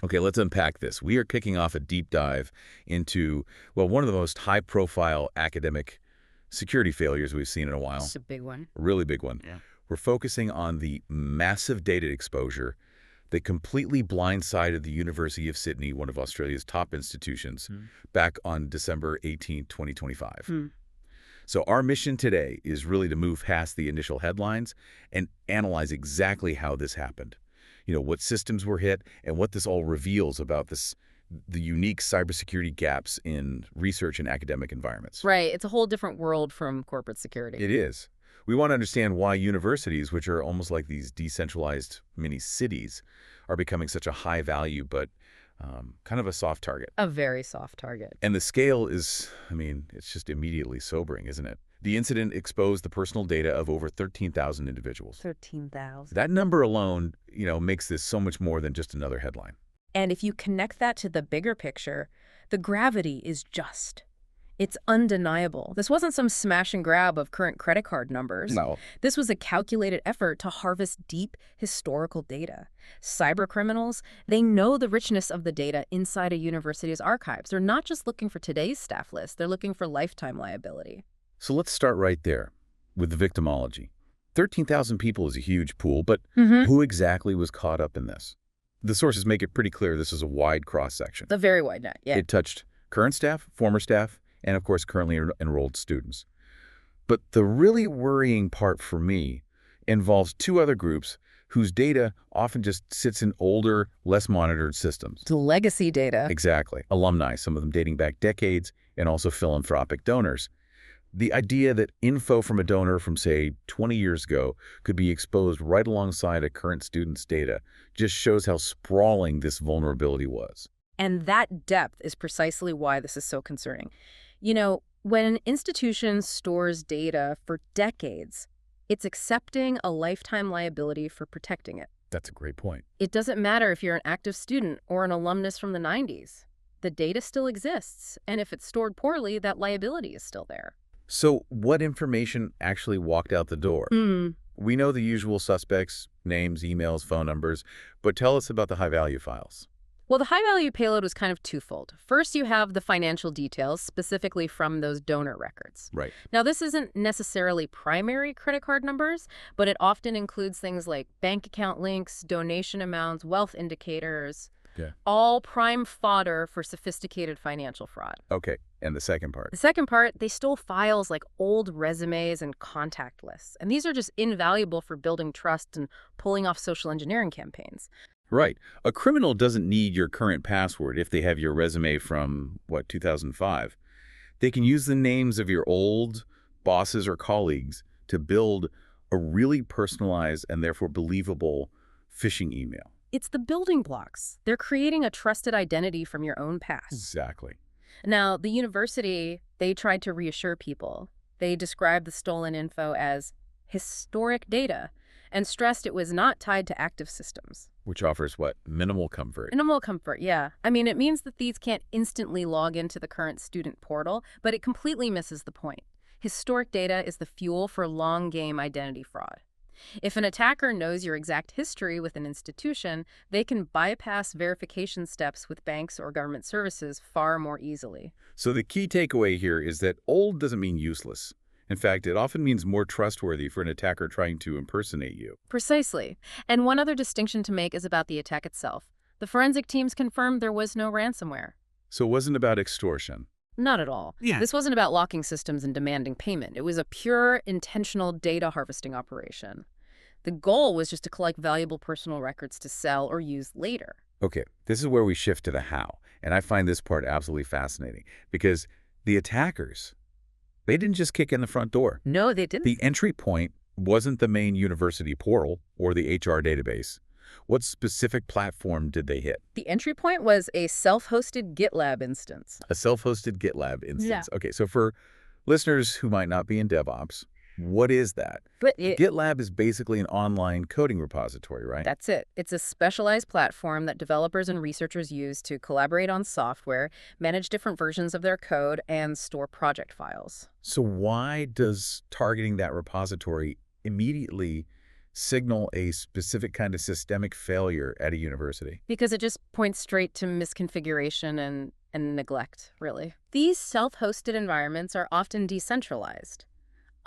Okay, let's unpack this. We are kicking off a deep dive into, well, one of the most high-profile academic security failures we've seen in a while. It's a big one. A really big one. Yeah. We're focusing on the massive data exposure that completely blindsided the University of Sydney, one of Australia's top institutions, back on December 18, 2025. So our mission today is really to move past the initial headlines and analyze exactly how this happened. What systems were hit and what this all reveals about the unique cybersecurity gaps in research and academic environments. Right. It's a whole different world from corporate security. It is. We want to understand why universities, which are almost like these decentralized mini cities, are becoming such a high value but kind of a soft target. A very soft target. And the scale is, it's just immediately sobering, isn't it? The incident exposed the personal data of over 13,000 individuals. 13,000. That number alone, makes this so much more than just another headline. And if you connect that to the bigger picture, the gravity is just. It's undeniable. This wasn't some smash and grab of current credit card numbers. No. This was a calculated effort to harvest deep historical data. Cybercriminals, they know the richness of the data inside a university's archives. They're not just looking for today's staff list. They're looking for lifetime liability. So let's start right there with the victimology. 13,000 people is a huge pool, but who exactly was caught up in this? The sources make it pretty clear this is a wide cross-section. A very wide net, yeah. It touched current staff, former staff, and of course currently enrolled students. But the really worrying part for me involves two other groups whose data often just sits in older, less monitored systems. The legacy data. Exactly. Alumni, some of them dating back decades, and also philanthropic donors. The idea that info from a donor from, say, 20 years ago could be exposed right alongside a current student's data just shows how sprawling this vulnerability was. And that depth is precisely why this is so concerning. When an institution stores data for decades, it's accepting a lifetime liability for protecting it. That's a great point. It doesn't matter if you're an active student or an alumnus from the 90s. The data still exists, and if it's stored poorly, that liability is still there. So what information actually walked out the door? We know the usual suspects, names, emails, phone numbers, but tell us about the high-value files. Well, the high-value payload was kind of twofold. First, you have the financial details, specifically from those donor records. Right. Now, this isn't necessarily primary credit card numbers, but it often includes things like bank account links, donation amounts, wealth indicators, all prime fodder for sophisticated financial fraud. Okay, and the second part? The second part, they stole files like old resumes and contact lists. And these are just invaluable for building trust and pulling off social engineering campaigns. Right. A criminal doesn't need your current password if they have your resume from, 2005. They can use the names of your old bosses or colleagues to build a really personalized and therefore believable phishing email. It's the building blocks. They're creating a trusted identity from your own past. Exactly. Now, the university, they tried to reassure people. They described the stolen info as historic data and stressed it was not tied to active systems. Which offers what? Minimal comfort. Minimal comfort, yeah. It means that these can't instantly log into the current student portal, but it completely misses the point. Historic data is the fuel for long-game identity fraud. If an attacker knows your exact history with an institution, they can bypass verification steps with banks or government services far more easily. So the key takeaway here is that old doesn't mean useless. In fact, it often means more trustworthy for an attacker trying to impersonate you. Precisely. And one other distinction to make is about the attack itself. The forensic teams confirmed there was no ransomware. So it wasn't about extortion. Not at all. Yeah. This wasn't about locking systems and demanding payment. It was a pure, intentional data harvesting operation. The goal was just to collect valuable personal records to sell or use later. Okay, this is where we shift to the how. And I find this part absolutely fascinating because the attackers, they didn't just kick in the front door. No, they didn't. The entry point wasn't the main university portal or the HR database. What specific platform did they hit? The entry point was a self-hosted GitLab instance. A self-hosted GitLab instance. Yeah. Okay, so for listeners who might not be in DevOps, what is that? GitLab is basically an online coding repository, right? That's it. It's a specialized platform that developers and researchers use to collaborate on software, manage different versions of their code, and store project files. So why does targeting that repository immediately signal a specific kind of systemic failure at a university? Because it just points straight to misconfiguration and neglect, really. These self-hosted environments are often decentralized.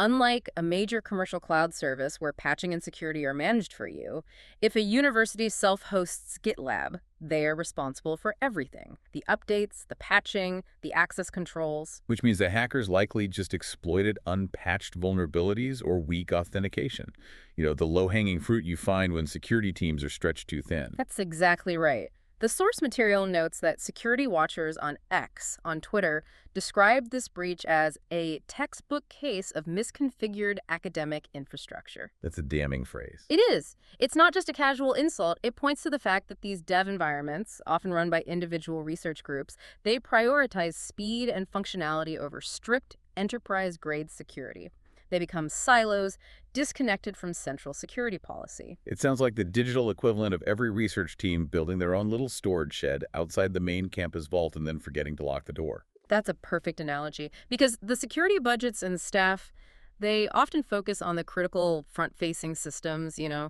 Unlike a major commercial cloud service where patching and security are managed for you, if a university self-hosts GitLab, they are responsible for everything. The updates, the patching, the access controls. Which means that hackers likely just exploited unpatched vulnerabilities or weak authentication. The low-hanging fruit you find when security teams are stretched too thin. That's exactly right. The source material notes that security watchers on X, on Twitter, described this breach as a textbook case of misconfigured academic infrastructure. That's a damning phrase. It is. It's not just a casual insult. It points to the fact that these dev environments, often run by individual research groups, they prioritize speed and functionality over strict enterprise-grade security. They become silos, disconnected from central security policy. It sounds like the digital equivalent of every research team building their own little storage shed outside the main campus vault and then forgetting to lock the door. That's a perfect analogy, because the security budgets and staff, they often focus on the critical front-facing systems, the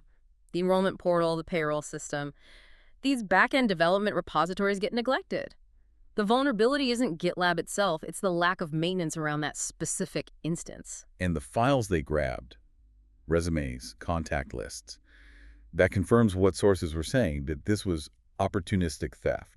enrollment portal, the payroll system. These back-end development repositories get neglected. The vulnerability isn't GitLab itself, it's the lack of maintenance around that specific instance. And the files they grabbed, resumes, contact lists, that confirms what sources were saying, that this was opportunistic theft.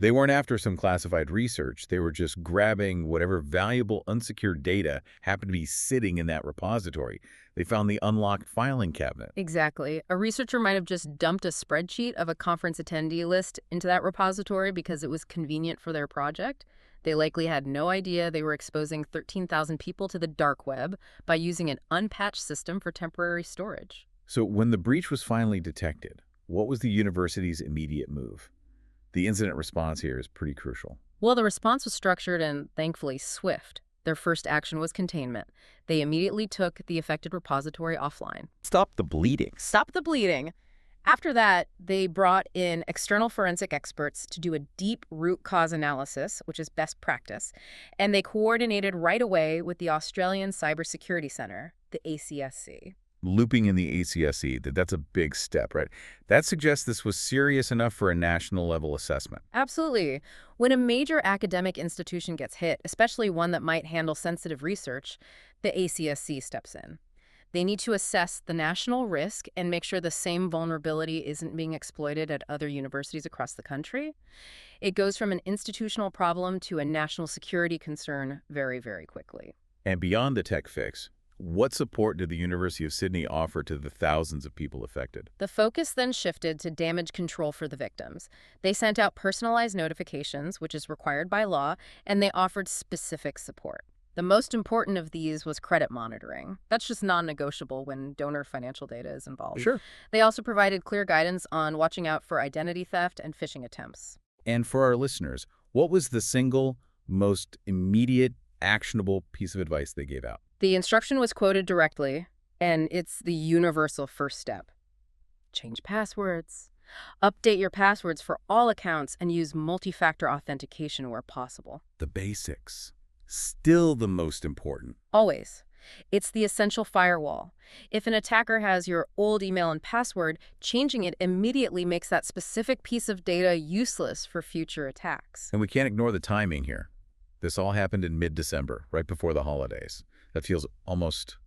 They weren't after some classified research. They were just grabbing whatever valuable unsecured data happened to be sitting in that repository. They found the unlocked filing cabinet. Exactly. A researcher might have just dumped a spreadsheet of a conference attendee list into that repository because it was convenient for their project. They likely had no idea they were exposing 13,000 people to the dark web by using an unpatched system for temporary storage. So when the breach was finally detected, what was the university's immediate move? The incident response here is pretty crucial. Well, the response was structured and thankfully swift. Their first action was containment. They immediately took the affected repository offline. Stop the bleeding. Stop the bleeding. After that, they brought in external forensic experts to do a deep root cause analysis, which is best practice, and they coordinated right away with the Australian Cybersecurity Centre, the ACSC. Looping in the ACSC, that's a big step, right? That suggests this was serious enough for a national level assessment. Absolutely. When a major academic institution gets hit, especially one that might handle sensitive research, the ACSC steps in. They need to assess the national risk and make sure the same vulnerability isn't being exploited at other universities across the country. It goes from an institutional problem to a national security concern very, very quickly. And beyond the tech fix, what support did the University of Sydney offer to the thousands of people affected? The focus then shifted to damage control for the victims. They sent out personalized notifications, which is required by law, and they offered specific support. The most important of these was credit monitoring. That's just non-negotiable when donor financial data is involved. Sure. They also provided clear guidance on watching out for identity theft and phishing attempts. And for our listeners, what was the single most immediate, actionable piece of advice they gave out? The instruction was quoted directly, and it's the universal first step. Change passwords. Update your passwords for all accounts and use multi-factor authentication where possible. The basics. Still the most important. Always. It's the essential firewall. If an attacker has your old email and password, changing it immediately makes that specific piece of data useless for future attacks. And we can't ignore the timing here. This all happened in mid-December, right before the holidays. That feels almost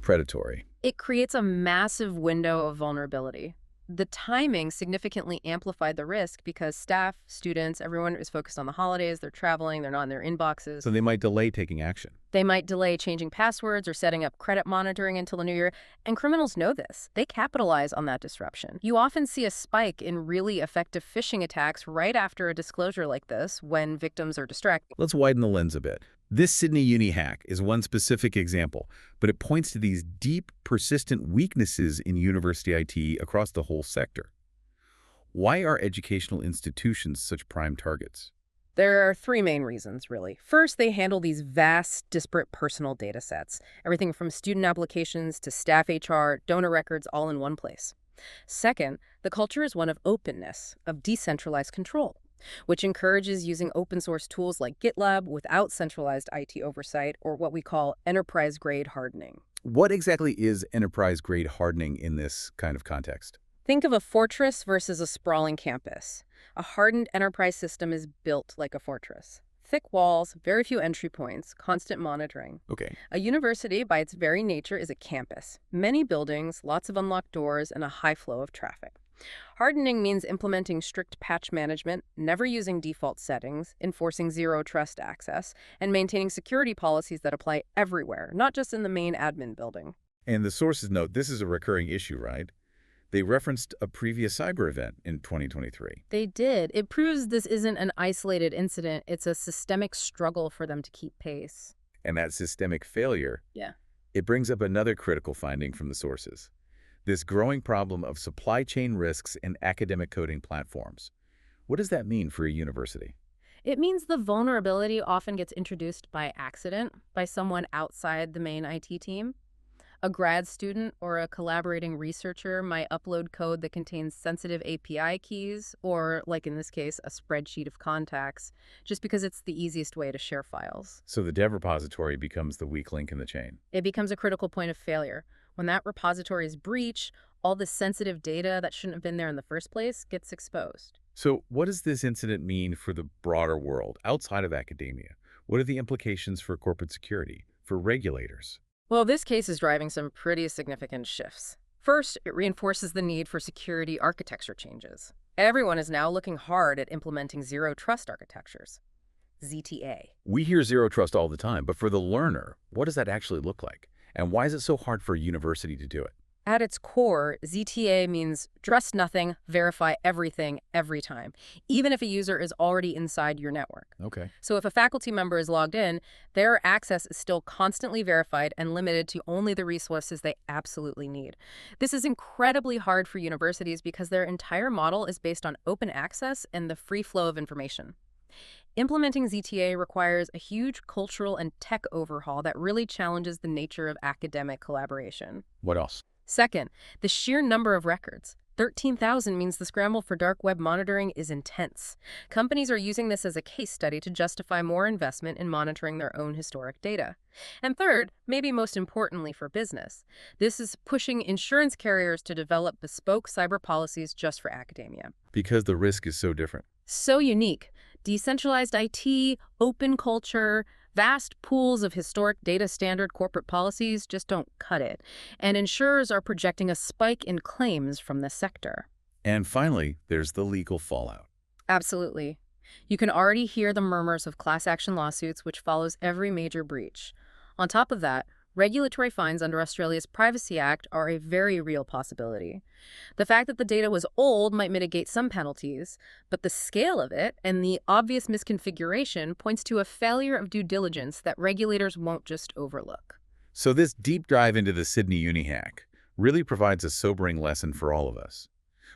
predatory. It creates a massive window of vulnerability. The timing significantly amplified the risk because staff, students, everyone is focused on the holidays, they're traveling, they're not in their inboxes. So they might delay taking action. They might delay changing passwords or setting up credit monitoring until the new year. And criminals know this. They capitalize on that disruption. You often see a spike in really effective phishing attacks right after a disclosure like this when victims are distracted. Let's widen the lens a bit. This Sydney Uni hack is one specific example, but it points to these deep, persistent weaknesses in university IT across the whole sector. Why are educational institutions such prime targets? There are three main reasons, really. First, they handle these vast, disparate personal data sets, everything from student applications to staff HR, donor records, all in one place. Second, the culture is one of openness, of decentralized control, which encourages using open-source tools like GitLab without centralized IT oversight, or what we call enterprise-grade hardening. What exactly is enterprise-grade hardening in this kind of context? Think of a fortress versus a sprawling campus. A hardened enterprise system is built like a fortress. Thick walls, very few entry points, constant monitoring. Okay. A university, by its very nature, is a campus. Many buildings, lots of unlocked doors, and a high flow of traffic. Hardening means implementing strict patch management, never using default settings, enforcing zero trust access, and maintaining security policies that apply everywhere, not just in the main admin building. And the sources note this is a recurring issue, right? They referenced a previous cyber event in 2023. They did. It proves this isn't an isolated incident. It's a systemic struggle for them to keep pace. And that systemic failure, Yeah. it brings up another critical finding from the sources. This growing problem of supply chain risks in academic coding platforms. What does that mean for a university? It means the vulnerability often gets introduced by accident by someone outside the main IT team. A grad student or a collaborating researcher might upload code that contains sensitive API keys, or, like in this case, a spreadsheet of contacts, just because it's the easiest way to share files. So the dev repository becomes the weak link in the chain. It becomes a critical point of failure. When that repository is breached, all the sensitive data that shouldn't have been there in the first place gets exposed. So what does this incident mean for the broader world outside of academia? What are the implications for corporate security, for regulators? Well, this case is driving some pretty significant shifts. First, it reinforces the need for security architecture changes. Everyone is now looking hard at implementing zero trust architectures. ZTA. We hear zero trust all the time, but for the learner, what does that actually look like? And why is it so hard for a university to do it? At its core, ZTA means trust nothing, verify everything, every time, even if a user is already inside your network. Okay. So if a faculty member is logged in, their access is still constantly verified and limited to only the resources they absolutely need. This is incredibly hard for universities because their entire model is based on open access and the free flow of information. Implementing ZTA requires a huge cultural and tech overhaul that really challenges the nature of academic collaboration. What else? Second, the sheer number of records. 13,000 means the scramble for dark web monitoring is intense. Companies are using this as a case study to justify more investment in monitoring their own historic data. And third, maybe most importantly for business, this is pushing insurance carriers to develop bespoke cyber policies just for academia. Because the risk is so different. So unique. Decentralized IT, open culture, vast pools of historic data standard corporate policies just don't cut it. And insurers are projecting a spike in claims from this sector. And finally, there's the legal fallout. Absolutely. You can already hear the murmurs of class action lawsuits, which follows every major breach. On top of that, regulatory fines under Australia's Privacy Act are a very real possibility. The fact that the data was old might mitigate some penalties, but the scale of it and the obvious misconfiguration points to a failure of due diligence that regulators won't just overlook. So this deep dive into the Sydney Uni hack really provides a sobering lesson for all of us.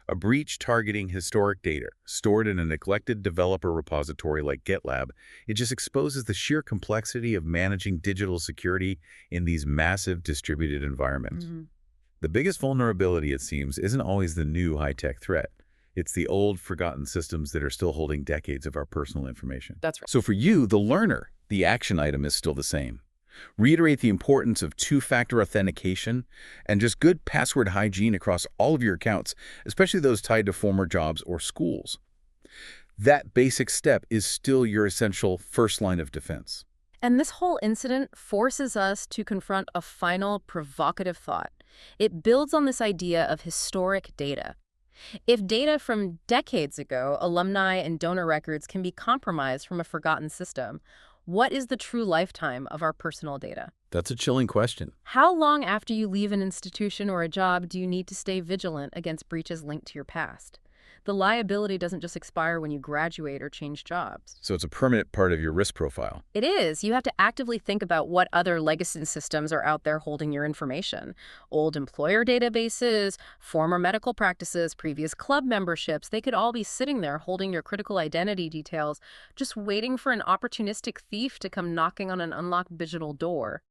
A breach targeting historic data stored in a neglected developer repository like GitLab, it just exposes the sheer complexity of managing digital security in these massive distributed environments. The biggest vulnerability, it seems, isn't always the new high-tech threat. It's the old, forgotten systems that are still holding decades of our personal information. That's right. So for you, the learner, the action item is still the same. Reiterate the importance of two-factor authentication and just good password hygiene across all of your accounts, especially those tied to former jobs or schools. That basic step is still your essential first line of defense. And this whole incident forces us to confront a final provocative thought. It builds on this idea of historic data. If data from decades ago, alumni and donor records can be compromised from a forgotten system, what is the true lifetime of our personal data? That's a chilling question. How long after you leave an institution or a job do you need to stay vigilant against breaches linked to your past? The liability doesn't just expire when you graduate or change jobs. So it's a permanent part of your risk profile. It is. You have to actively think about what other legacy systems are out there holding your information. Old employer databases, former medical practices, previous club memberships, they could all be sitting there holding your critical identity details, just waiting for an opportunistic thief to come knocking on an unlocked digital door.